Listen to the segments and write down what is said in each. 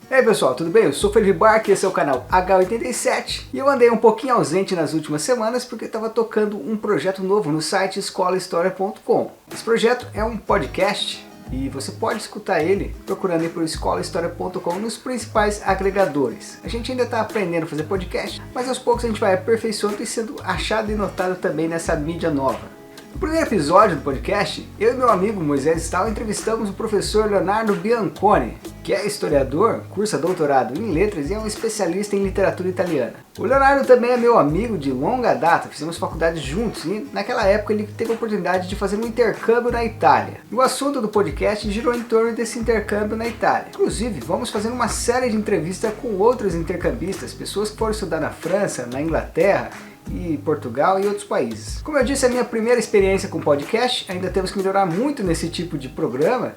E aí pessoal, tudo bem? Eu sou o Felipe Barque, esse é o canal H87 e eu andei um pouquinho ausente nas últimas semanas porque estava tocando um projeto novo no site escolahistoria.com. Esse projeto é um podcast e você pode escutar ele procurando aí por escolahistoria.com nos principais agregadores. A gente ainda está aprendendo a fazer podcast, mas aos poucos a gente vai aperfeiçoando e sendo achado e notado também nessa mídia nova. No primeiro episódio do podcast, eu e meu amigo Moisés Stahl entrevistamos o professor Leonardo Bianconi, que é historiador, cursa doutorado em letras e é um especialista em literatura italiana. O Leonardo também é meu amigo de longa data, fizemos faculdade juntos e naquela época ele teve a oportunidade de fazer um intercâmbio na Itália. E o assunto do podcast girou em torno desse intercâmbio na Itália. Inclusive, vamos fazer uma série de entrevistas com outros intercambistas, pessoas que foram estudar na França, na Inglaterra, e Portugal e outros países. Como eu disse, é a minha primeira experiência com podcast, ainda temos que melhorar muito nesse tipo de programa,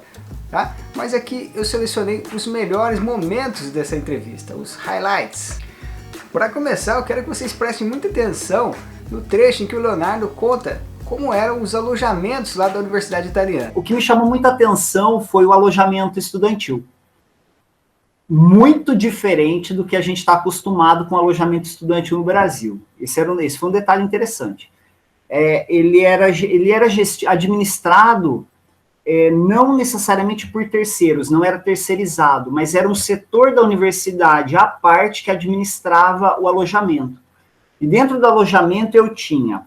tá? Mas aqui eu selecionei os melhores momentos dessa entrevista, os highlights. Para começar, eu quero que vocês prestem muita atenção no trecho em que o Leonardo conta como eram os alojamentos lá da Universidade Italiana. O que me chamou muita atenção foi o alojamento estudantil. Muito diferente do que a gente está acostumado com alojamento estudantil no Brasil. Esse foi um detalhe interessante. Ele era administrado não necessariamente por terceiros, não era terceirizado, mas era um setor da universidade à parte que administrava o alojamento. E dentro do alojamento eu tinha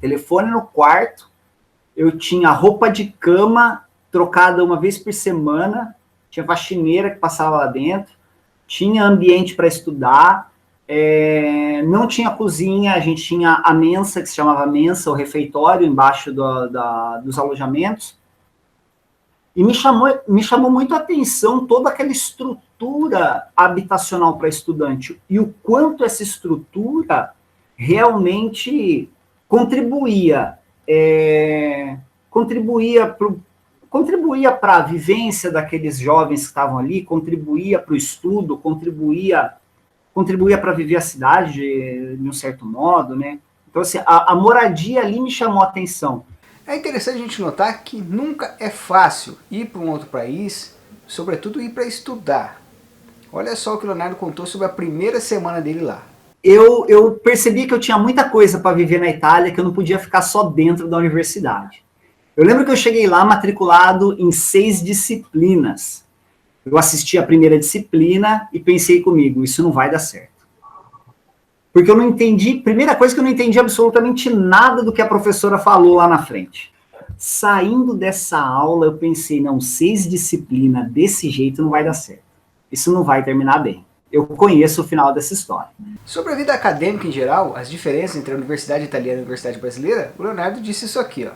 telefone no quarto, eu tinha roupa de cama trocada uma vez por semana, tinha faxineira que passava lá dentro, tinha ambiente para estudar, não tinha cozinha, a gente tinha a mensa, que se chamava mensa, o refeitório, embaixo dos alojamentos. E me chamou muito a atenção toda aquela estrutura habitacional para estudante, e o quanto essa estrutura realmente contribuía para a vivência daqueles jovens que estavam ali, contribuía para o estudo, contribuía para viver a cidade de um certo modo, né? Então, assim, a moradia ali me chamou a atenção. É interessante a gente notar que nunca é fácil ir para um outro país, sobretudo ir para estudar. Olha só o que o Leonardo contou sobre a primeira semana dele lá. Eu percebi que eu tinha muita coisa para viver na Itália, que eu não podia ficar só dentro da universidade. Eu lembro que eu cheguei lá matriculado em 6 disciplinas. Eu assisti a primeira disciplina e pensei comigo, isso não vai dar certo. Porque eu não entendi, primeira coisa que eu não entendi absolutamente nada do que a professora falou lá na frente. Saindo dessa aula, eu pensei, não, 6 disciplinas desse jeito não vai dar certo. Isso não vai terminar bem. Eu conheço o final dessa história. Sobre a vida acadêmica em geral, as diferenças entre a universidade italiana e a universidade brasileira, o Leonardo disse isso aqui, ó.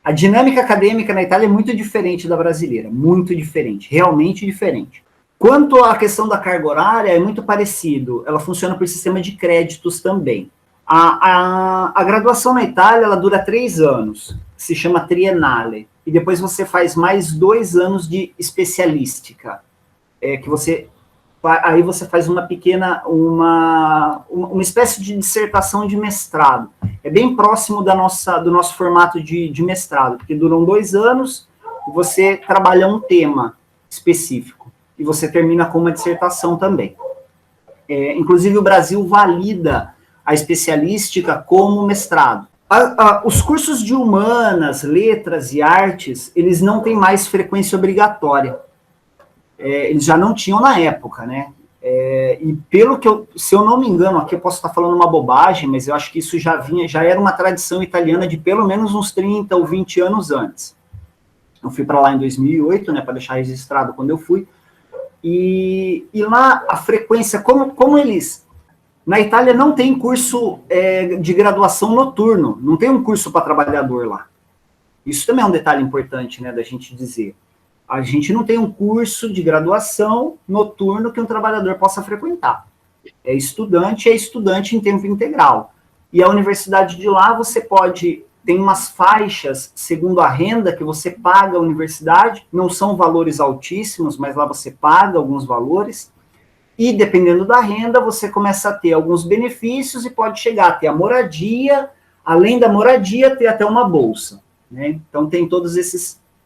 A dinâmica acadêmica na Itália é muito diferente da brasileira, muito diferente, realmente diferente. Quanto à questão da carga horária, é muito parecido, ela funciona por sistema de créditos também. A graduação na Itália, ela dura 3 anos, se chama triennale, e depois você faz mais 2 anos de especialística, que você... Aí você faz uma espécie de dissertação de mestrado. É bem próximo do nosso formato de mestrado, porque duram 2 anos e você trabalha um tema específico. E você termina com uma dissertação também. Inclusive, o Brasil valida a especialística como mestrado. Os cursos de humanas, letras e artes, eles não têm mais frequência obrigatória. Eles já não tinham na época, né? E pelo que se eu não me engano, aqui eu posso estar falando uma bobagem, mas eu acho que isso já era uma tradição italiana de pelo menos uns 30 ou 20 anos antes. Eu fui para lá em 2008, né, para deixar registrado quando eu fui, e lá a frequência, como eles... Na Itália não tem curso de graduação noturno, não tem um curso para trabalhador lá. Isso também é um detalhe importante, né, da gente dizer. A gente não tem um curso de graduação noturno que um trabalhador possa frequentar. É estudante em tempo integral. E a universidade de lá, tem umas faixas, segundo a renda que você paga à universidade, não são valores altíssimos, mas lá você paga alguns valores, e dependendo da renda, você começa a ter alguns benefícios e pode chegar a ter a moradia, além da moradia, ter até uma bolsa, né? Então tem todas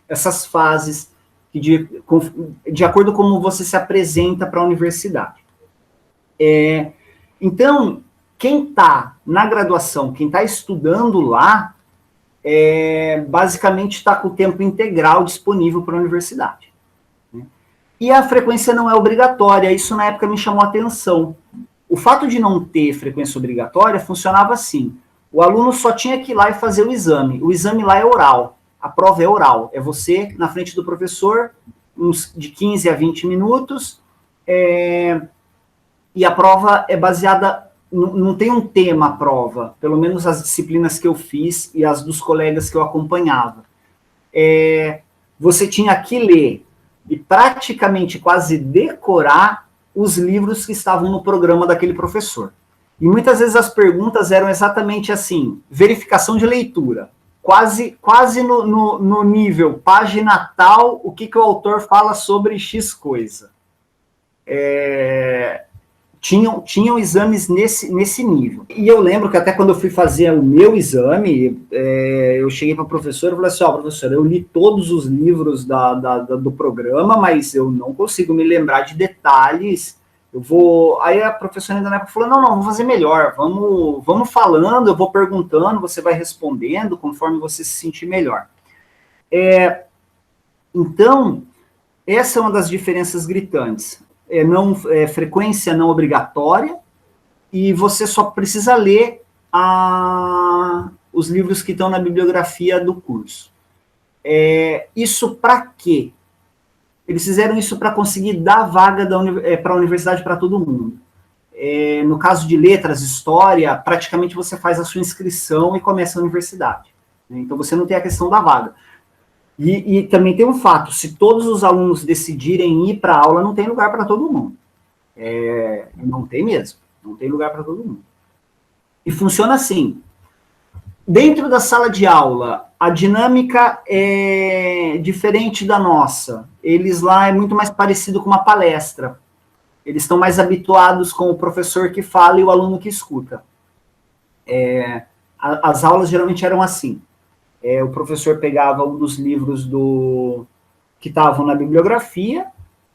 essas fases de acordo com como você se apresenta para a universidade. Então, quem está na graduação, quem está estudando lá, basicamente está com o tempo integral disponível para a universidade. Né? E a frequência não é obrigatória, isso na época me chamou a atenção. O fato de não ter frequência obrigatória funcionava assim, o aluno só tinha que ir lá e fazer o exame lá é oral, a prova é oral, é você na frente do professor, uns de 15 a 20 minutos, e a prova é baseada, não tem um tema a prova, pelo menos as disciplinas que eu fiz e as dos colegas que eu acompanhava. Você tinha que ler e praticamente quase decorar os livros que estavam no programa daquele professor. E muitas vezes as perguntas eram exatamente assim, verificação de leitura, quase no nível página tal, o que o autor fala sobre X coisa. Tinham exames nesse nível. E eu lembro que até quando eu fui fazer o meu exame, eu cheguei para a professora e falei assim, professora, eu li todos os livros do programa, mas eu não consigo me lembrar de detalhes. Aí a professora ainda na época falou, não, vamos fazer melhor, vamos falando, eu vou perguntando, você vai respondendo conforme você se sentir melhor. Então, essa é uma das diferenças gritantes. Frequência não obrigatória, e você só precisa ler os livros que estão na bibliografia do curso. Isso para quê? Eles fizeram isso para conseguir dar vaga para a universidade para todo mundo. No caso de letras, história, praticamente você faz a sua inscrição e começa a universidade. Né? Então você não tem a questão da vaga. E também tem um fato, se todos os alunos decidirem ir para a aula, não tem lugar para todo mundo. Não tem mesmo, não tem lugar para todo mundo. E funciona assim, dentro da sala de aula, a dinâmica é diferente da nossa. Eles lá é muito mais parecido com uma palestra. Eles estão mais habituados com o professor que fala e o aluno que escuta. As aulas geralmente eram assim. O professor pegava um dos livros que estavam na bibliografia,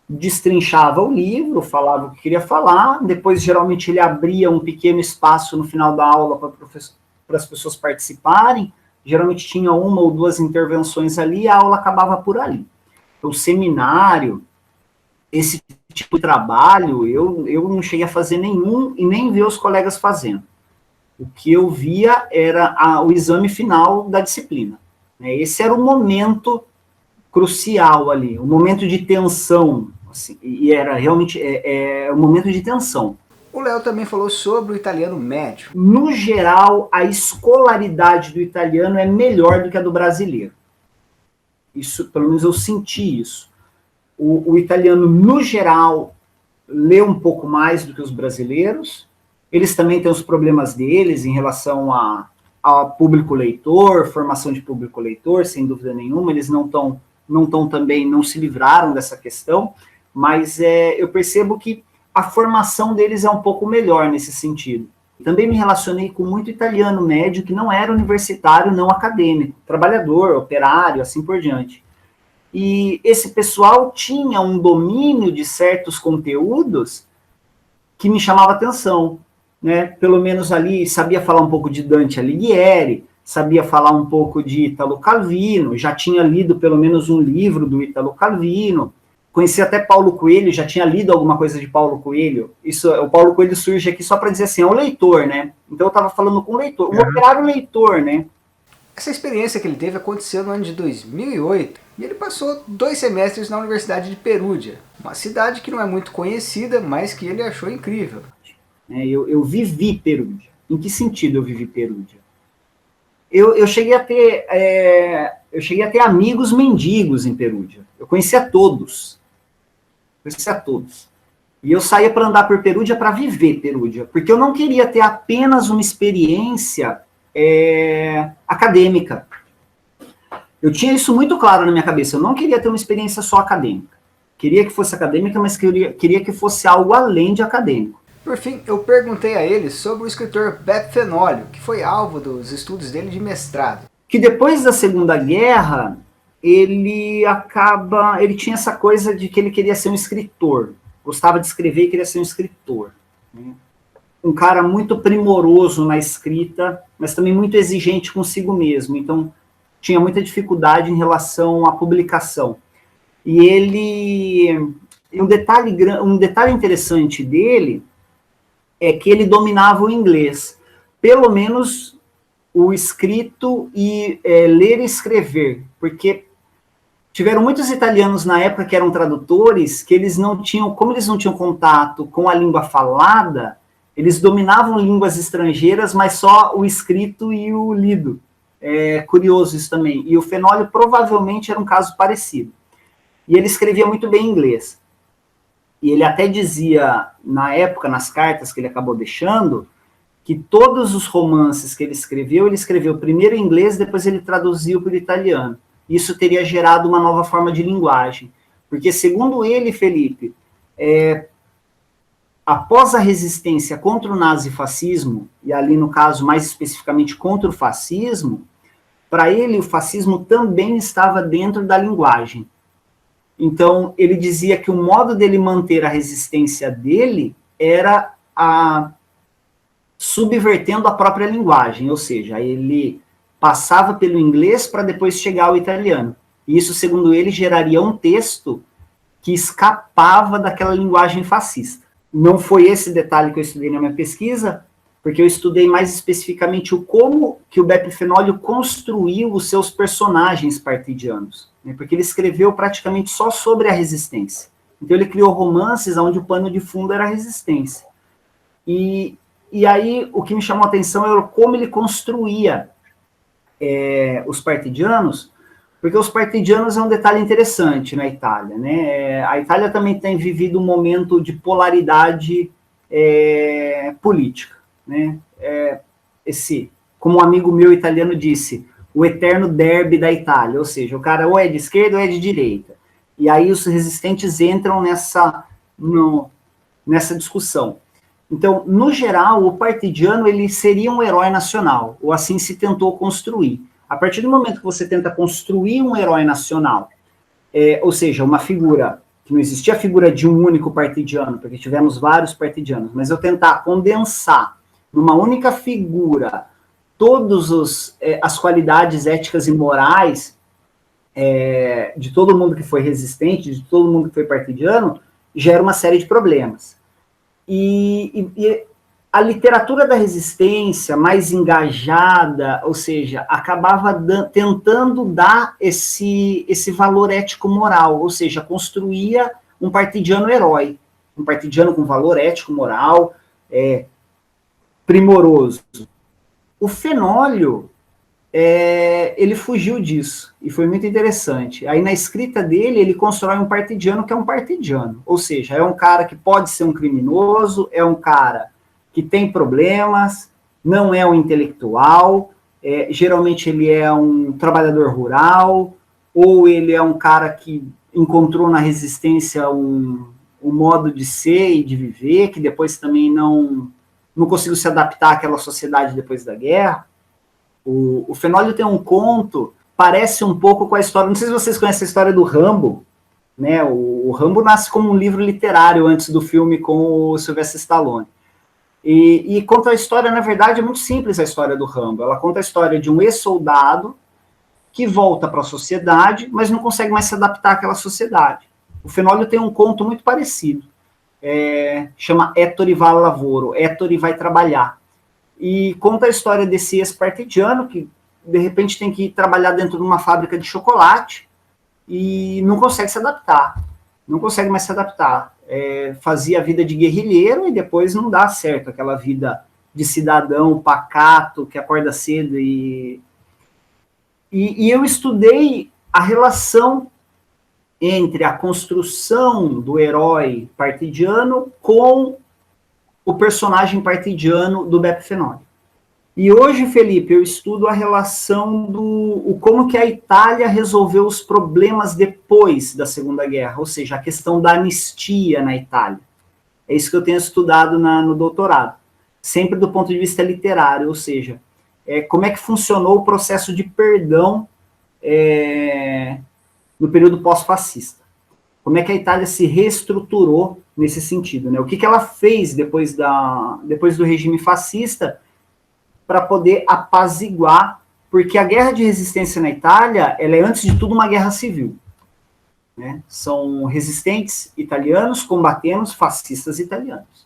destrinchava o livro, falava o que queria falar, depois geralmente ele abria um pequeno espaço no final da aula para as pessoas participarem, geralmente tinha uma ou duas intervenções ali e a aula acabava por ali. Então, o seminário, esse tipo de trabalho, eu não cheguei a fazer nenhum e nem ver os colegas fazendo. O que eu via era o exame final da disciplina. Esse era o momento crucial ali, o momento de tensão, assim, e era realmente um momento de tensão. O Léo também falou sobre o italiano médio. No geral, a escolaridade do italiano é melhor do que a do brasileiro. Isso, pelo menos eu senti isso. O italiano, no geral, lê um pouco mais do que os brasileiros. Eles também têm os problemas deles em relação a público leitor, formação de público leitor, sem dúvida nenhuma. Eles não se livraram dessa questão, mas eu percebo que a formação deles é um pouco melhor nesse sentido. Também me relacionei com muito italiano médio que não era universitário, não acadêmico, trabalhador, operário, assim por diante. E esse pessoal tinha um domínio de certos conteúdos que me chamava atenção, né? Pelo menos ali sabia falar um pouco de Dante Alighieri, sabia falar um pouco de Italo Calvino, já tinha lido pelo menos um livro do Italo Calvino, conhecia até Paulo Coelho, já tinha lido alguma coisa de Paulo Coelho. O Paulo Coelho surge aqui só para dizer assim, é um leitor, né? Então eu estava falando com um leitor, um operário leitor, né? Essa experiência que ele teve aconteceu no ano de 2008 e ele passou 2 semestres na Universidade de Perugia, uma cidade que não é muito conhecida, mas que ele achou incrível. Eu vivi Perugia. Em que sentido eu vivi Perugia? Eu cheguei a ter amigos mendigos em Perugia. Eu conhecia todos. E eu saía para andar por Perugia para viver Perugia, porque eu não queria ter apenas uma experiência acadêmica. Eu tinha isso muito claro na minha cabeça. Eu não queria ter uma experiência só acadêmica. Queria que fosse acadêmica, mas queria que fosse algo além de acadêmico. Por fim, eu perguntei a ele sobre o escritor Beppe Fenolio, que foi alvo dos estudos dele de mestrado. Que depois da Segunda Guerra, ele tinha essa coisa de que ele queria ser um escritor, gostava de escrever e queria ser um escritor, né? Um cara muito primoroso na escrita, mas também muito exigente consigo mesmo, então tinha muita dificuldade em relação à publicação. E um detalhe interessante dele é que ele dominava o inglês, pelo menos o escrito e ler e escrever, porque tiveram muitos italianos na época que eram tradutores, que eles não tinham, como eles não tinham contato com a língua falada, eles dominavam línguas estrangeiras, mas só o escrito e o lido. É curioso isso também. E o Fenólio provavelmente era um caso parecido. E ele escrevia muito bem inglês. E ele até dizia, na época, nas cartas que ele acabou deixando, que todos os romances que ele escreveu primeiro em inglês, depois ele traduziu para o italiano. Isso teria gerado uma nova forma de linguagem. Porque, segundo ele, Felipe, após a resistência contra o nazifascismo, e ali no caso mais especificamente contra o fascismo, para ele o fascismo também estava dentro da linguagem. Então ele dizia que o modo dele manter a resistência dele era subvertendo a própria linguagem, ou seja, ele passava pelo inglês para depois chegar ao italiano. E isso, segundo ele, geraria um texto que escapava daquela linguagem fascista. Não foi esse detalhe que eu estudei na minha pesquisa, porque eu estudei mais especificamente como que o Beppe Fenólio construiu os seus personagens partidianos, né? Porque ele escreveu praticamente só sobre a resistência. Então ele criou romances onde o pano de fundo era a resistência. E aí o que me chamou a atenção era como ele construía os partidianos, porque os partidianos é um detalhe interessante na Itália, né? A Itália também tem vivido um momento de polaridade política, né? Como um amigo meu italiano disse, o eterno derby da Itália, ou seja, o cara ou é de esquerda ou é de direita. E aí os resistentes entram nessa discussão. Então, no geral, o partidiano ele seria um herói nacional, ou assim se tentou construir. A partir do momento que você tenta construir um herói nacional, ou seja, uma figura, que não existia a figura de um único partidiano, porque tivemos vários partidianos, mas eu tentar condensar numa única figura todas as qualidades éticas e morais de todo mundo que foi resistente, de todo mundo que foi partidiano, gera uma série de problemas. E a literatura da resistência mais engajada, ou seja, acabava tentando dar esse valor ético-moral, ou seja, construía um partidiano herói, um partidiano com valor ético-moral primoroso. O Fenólio, ele fugiu disso, e foi muito interessante. Aí na escrita dele, ele constrói um partidiano que é um partidiano, ou seja, é um cara que pode ser um criminoso, é um cara que tem problemas, não é um intelectual, geralmente ele é um trabalhador rural, ou ele é um cara que encontrou na resistência um modo de ser e de viver, que depois também não conseguiu se adaptar àquela sociedade depois da guerra. O Fenólio tem um conto, parece um pouco com a história, não sei se vocês conhecem a história do Rambo, né? O Rambo nasce como um livro literário antes do filme com o Sylvester Stallone. E conta a história, na verdade, é muito simples a história do Rambo. Ela conta a história de um ex-soldado que volta para a sociedade, mas não consegue mais se adaptar àquela sociedade. O Fenólio tem um conto muito parecido. Chama Ettore va al lavoro, Ettore vai trabalhar. E conta a história desse ex-partidiano que, de repente, tem que trabalhar dentro de uma fábrica de chocolate e não consegue se adaptar. Não consegue mais se adaptar. Fazia a vida de guerrilheiro e depois não dá certo, aquela vida de cidadão pacato, que acorda cedo. E eu estudei a relação entre a construção do herói partidiano com o personagem partidiano do Beppe Fenólio. E hoje, Felipe, eu estudo a relação como que a Itália resolveu os problemas depois da Segunda Guerra, ou seja, a questão da anistia na Itália. É isso que eu tenho estudado no doutorado, sempre do ponto de vista literário, ou seja, como é que funcionou o processo de perdão no período pós-fascista. Como é que a Itália se reestruturou nesse sentido, né? O que ela fez depois do regime fascista para poder apaziguar, porque a guerra de resistência na Itália, ela é, antes de tudo, uma guerra civil. Né? São resistentes italianos combatendo os fascistas italianos.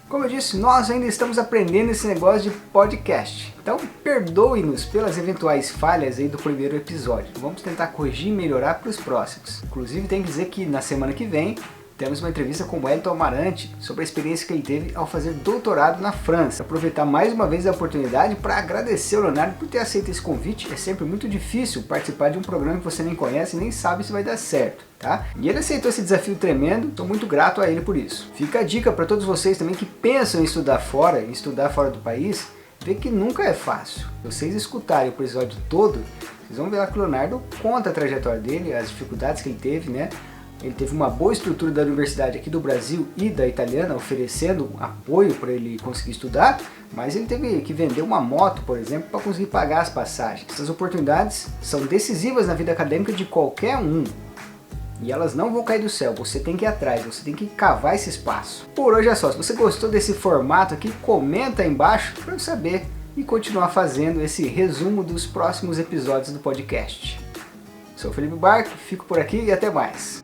Como eu disse, nós ainda estamos aprendendo esse negócio de podcast. Então, perdoe-nos pelas eventuais falhas aí do primeiro episódio. Vamos tentar corrigir e melhorar para os próximos. Inclusive, tenho que dizer que na semana que vem temos uma entrevista com o Wellington Amarante sobre a experiência que ele teve ao fazer doutorado na França. Aproveitar mais uma vez a oportunidade para agradecer ao Leonardo por ter aceito esse convite. É sempre muito difícil participar de um programa que você nem conhece e nem sabe se vai dar certo, tá? E ele aceitou esse desafio tremendo, estou muito grato a ele por isso. Fica a dica para todos vocês também que pensam em estudar fora do país, ver que nunca é fácil. Se vocês escutarem o episódio todo, vocês vão ver lá que o Leonardo conta a trajetória dele, as dificuldades que ele teve, né? Ele teve uma boa estrutura da universidade aqui do Brasil e da italiana, oferecendo apoio para ele conseguir estudar, mas ele teve que vender uma moto, por exemplo, para conseguir pagar as passagens. Essas oportunidades são decisivas na vida acadêmica de qualquer um. E elas não vão cair do céu, você tem que ir atrás, você tem que cavar esse espaço. Por hoje é só, se você gostou desse formato aqui, comenta aí embaixo para eu saber e continuar fazendo esse resumo dos próximos episódios do podcast. Sou o Felipe Barco, fico por aqui e até mais.